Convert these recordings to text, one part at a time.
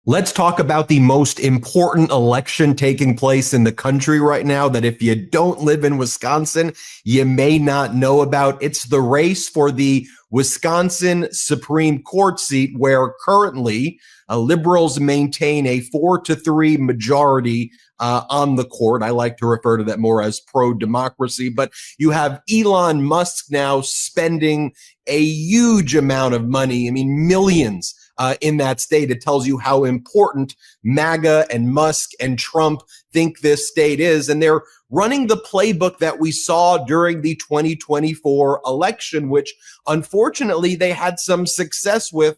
Let's talk about the most important election taking place in the country right now that if you don't live in Wisconsin, you may not know about. It's the race for the Wisconsin Supreme Court seat, where currently liberals maintain a 4-3 majority on the court. I like to refer to that more as pro-democracy, but you have Elon Musk now spending a huge amount of money. I mean, millions in that state. It tells you how important MAGA and Musk and Trump think this state is. And they're running the playbook that we saw during the 2024 election, which unfortunately they had some success with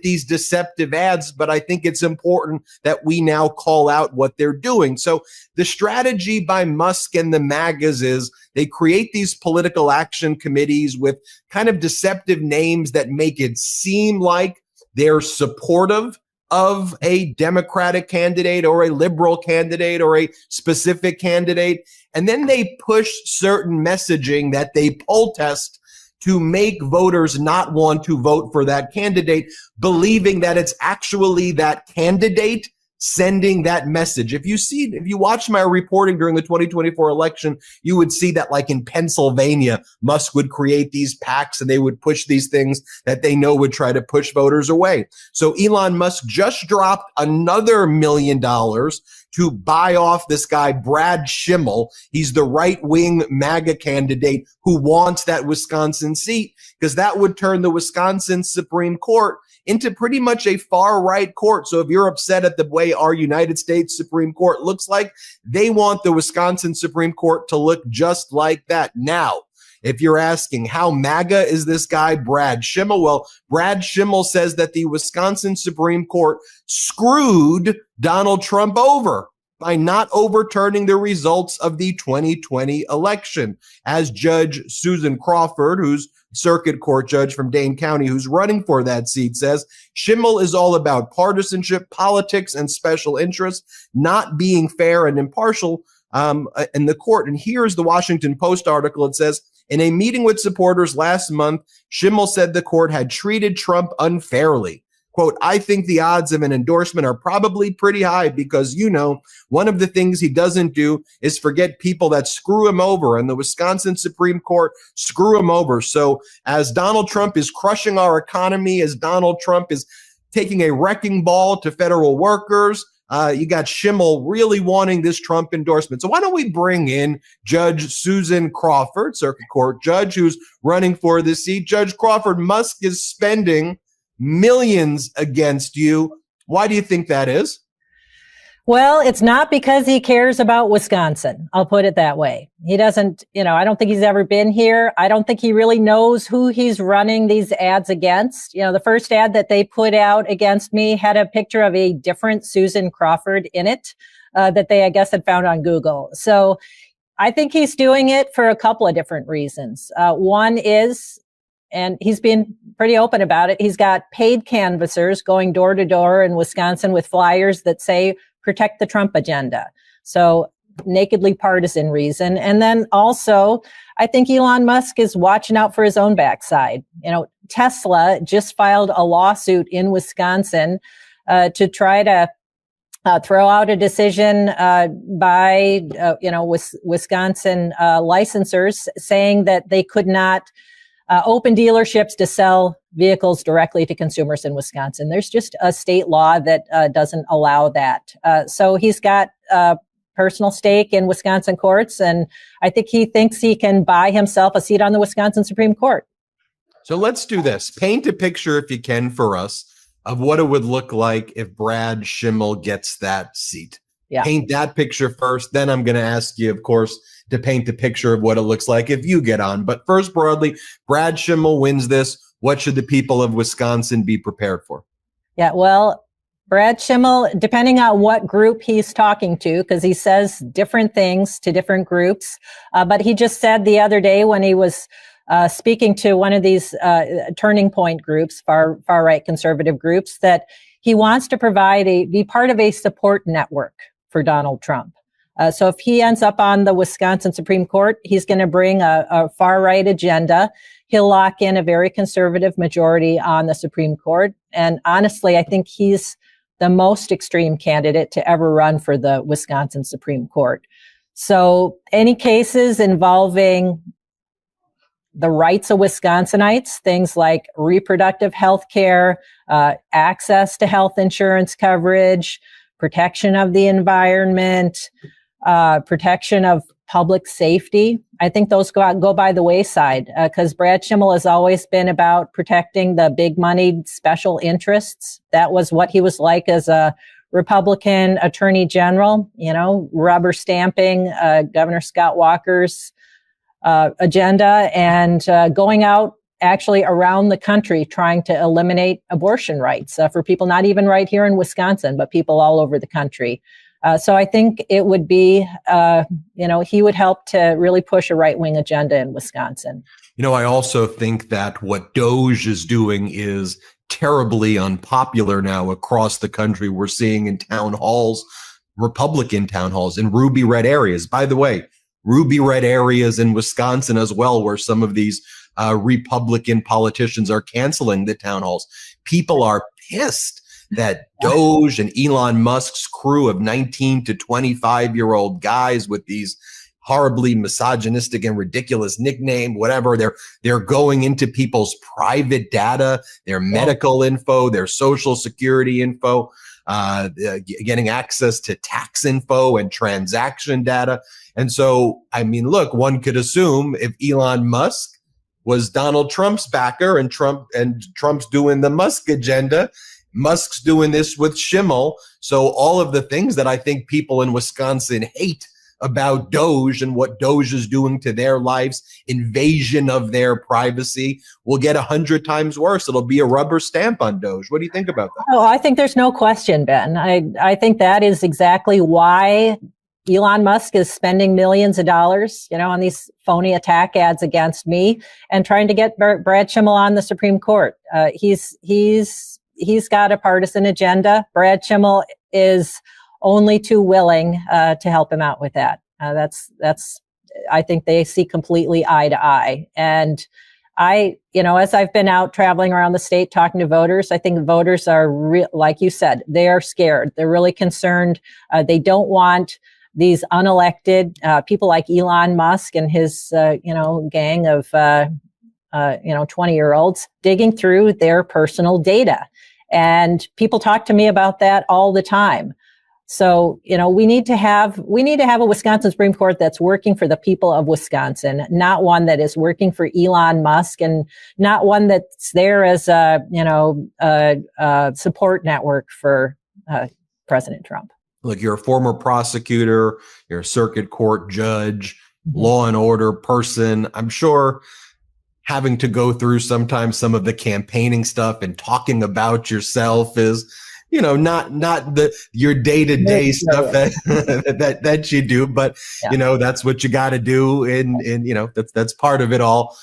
these deceptive ads. But I think it's important that we now call out what they're doing. So the strategy by Musk and the MAGAs is they create these political action committees with kind of deceptive names that make it seem like they're supportive of a Democratic candidate or a liberal candidate or a specific candidate. And then they push certain messaging that they poll test to make voters not want to vote for that candidate, believing that it's actually that candidate sending that message. If you watch my reporting during the 2024 election, you would see that, like in Pennsylvania, Musk would create these PACs and they would push these things that they know would try to push voters away. So Elon Musk just dropped another $1 million to buy off this guy, Brad Schimmel. He's the right-wing MAGA candidate who wants that Wisconsin seat, because that would turn the Wisconsin Supreme Court into pretty much a far-right court. So if you're upset at the way our United States Supreme Court looks like, they want the Wisconsin Supreme Court to look just like that. Now, if you're asking how MAGA is this guy, Brad Schimmel? Well, Brad Schimmel says that the Wisconsin Supreme Court screwed Donald Trump over by not overturning the results of the 2020 election. As Judge Susan Crawford, who's circuit court judge from Dane County, who's running for that seat, says, Schimmel is all about partisanship, politics, and special interests, not being fair and impartial in the court. And here's the Washington Post article. It says, in a meeting with supporters last month, Schimmel said the court had treated Trump unfairly. Quote, I think the odds of an endorsement are probably pretty high because, one of the things he doesn't do is forget people that screw him over, and the Wisconsin Supreme Court screw him over. So as Donald Trump is crushing our economy, as Donald Trump is taking a wrecking ball to federal workers, you got Schimmel really wanting this Trump endorsement. So why don't we bring in Judge Susan Crawford, circuit court judge, who's running for this seat. Judge Crawford, Musk is spending millions against you. Why do you think that is? Well, it's not because he cares about Wisconsin. I'll put it that way. He doesn't, I don't think he's ever been here. I don't think he really knows who he's running these ads against. The first ad that they put out against me had a picture of a different Susan Crawford in it, that they, I guess, had found on Google. So I think he's doing it for a couple of different reasons. One is, and he's been pretty open about it, he's got paid canvassers going door to door in Wisconsin with flyers that say, protect the Trump agenda. So nakedly partisan reason. And then also, I think Elon Musk is watching out for his own backside. Tesla just filed a lawsuit in Wisconsin to try to throw out a decision by Wisconsin licensors saying that they could not open dealerships to sell vehicles directly to consumers in Wisconsin. There's just a state law that doesn't allow that. So he's got a personal stake in Wisconsin courts, and I think he thinks he can buy himself a seat on the Wisconsin Supreme Court. So let's do this. Paint a picture, if you can, for us of what it would look like if Brad Schimmel gets that seat. Yeah. Paint that picture first. Then I'm going to ask you, of course, to paint the picture of what it looks like if you get on. But first, broadly, Brad Schimmel wins this. What should the people of Wisconsin be prepared for? Yeah, well, Brad Schimmel, depending on what group he's talking to, because he says different things to different groups. But he just said the other day when he was speaking to one of these turning point groups, far right conservative groups, that he wants to be part of a support network for Donald Trump. So if he ends up on the Wisconsin Supreme Court, he's going to bring a far-right agenda. He'll lock in a very conservative majority on the Supreme Court. And honestly, I think he's the most extreme candidate to ever run for the Wisconsin Supreme Court. So any cases involving the rights of Wisconsinites, things like reproductive health care, access to health insurance coverage, protection of the environment, protection of public safety. I think those go by the wayside because Brad Schimmel has always been about protecting the big moneyed special interests. That was what he was like as a Republican attorney general, rubber stamping Governor Scott Walker's agenda and going out actually around the country trying to eliminate abortion rights for people not even right here in Wisconsin, but people all over the country. So I think it would be, he would help to really push a right-wing agenda in Wisconsin. I also think that what DOJ is doing is terribly unpopular now across the country. We're seeing in town halls, Republican town halls in ruby red areas. By the way, ruby red areas in Wisconsin as well, where some of these Republican politicians are canceling the town halls. People are pissed that DOJ and Elon Musk's crew of 19 to 25-year-old guys with these horribly misogynistic and ridiculous nickname, whatever, they're going into people's private data, their medical info, their social security info, getting access to tax info and transaction data. And so, look, one could assume if Elon Musk was Donald Trump's backer and Trump's doing the Musk agenda, Musk's doing this with Schimmel. So all of the things that I think people in Wisconsin hate about DOJ and what DOJ is doing to their lives, invasion of their privacy, will get 100 times worse. It'll be a rubber stamp on DOJ. What do you think about that? Oh, I think there's no question, Ben. I think that is exactly why Elon Musk is spending millions of dollars, on these phony attack ads against me and trying to get Brad Schimmel on the Supreme Court. He's got a partisan agenda. Brad Schimmel is only too willing to help him out with that. I think they see completely eye to eye. And as I've been out traveling around the state talking to voters, I think voters are, like you said, they are scared. They're really concerned. They don't want these unelected people like Elon Musk and his, gang of, 20-year-olds digging through their personal data. And people talk to me about that all the time. So, we need to have a Wisconsin Supreme Court that's working for the people of Wisconsin, not one that is working for Elon Musk and not one that's there as a support network for President Trump. Look, you're a former prosecutor, you're a circuit court judge, law and order person. I'm sure having to go through sometimes some of the campaigning stuff and talking about yourself is, not your day-to-day stuff that you do, but that's what you got to do, and that's part of it all.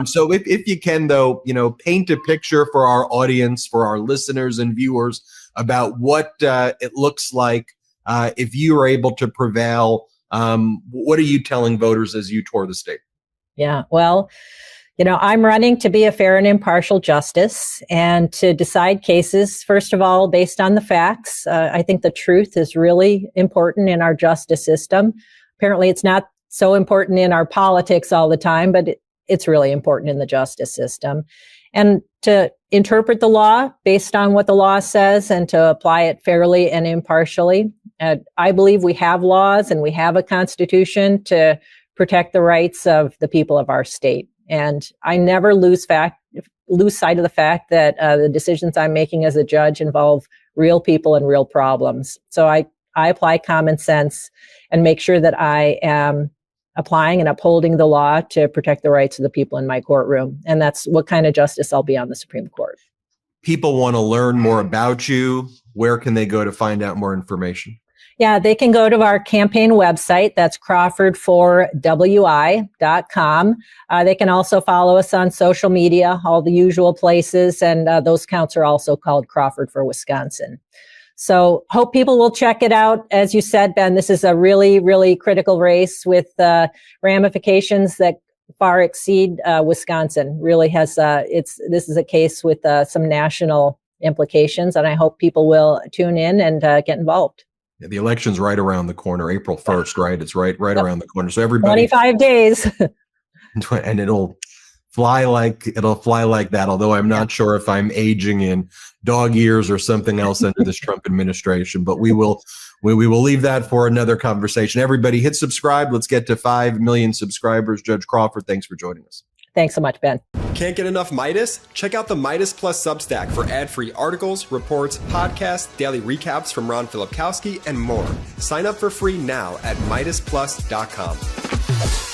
So if you can, though, paint a picture for our audience, for our listeners and viewers about what it looks like if you are able to prevail. What are you telling voters as you tour the state? Yeah, well, I'm running to be a fair and impartial justice and to decide cases, first of all, based on the facts. I think the truth is really important in our justice system. Apparently, it's not so important in our politics all the time, but it's really important in the justice system. And to interpret the law based on what the law says and to apply it fairly and impartially. I believe we have laws and we have a constitution to protect the rights of the people of our state. And I never lose sight of the fact that the decisions I'm making as a judge involve real people and real problems. So I apply common sense and make sure that I am applying and upholding the law to protect the rights of the people in my courtroom. And that's what kind of justice I'll be on the Supreme Court. People want to learn more about you. Where can they go to find out more information? Yeah, they can go to our campaign website. That's crawford4wi.com. They can also follow us on social media, all the usual places. And those accounts are also called Crawford for Wisconsin. So hope people will check it out. As you said, Ben, this is a really, really critical race with ramifications that far exceed Wisconsin. Really has, this is a case with some national implications. And I hope people will tune in and get involved. Yeah, the election's right around the corner, April 1st, right? It's right around the corner. So everybody, 25 days. and it'll fly like that. Although I'm not sure if I'm aging in dog years or something else under this Trump administration, but we will leave that for another conversation. Everybody hit subscribe. Let's get to 5 million subscribers. Judge Crawford, thanks for joining us. Thanks so much, Ben. Can't get enough Midas? Check out the Midas Plus Substack for ad-free articles, reports, podcasts, daily recaps from Ron Filipkowski, and more. Sign up for free now at MidasPlus.com.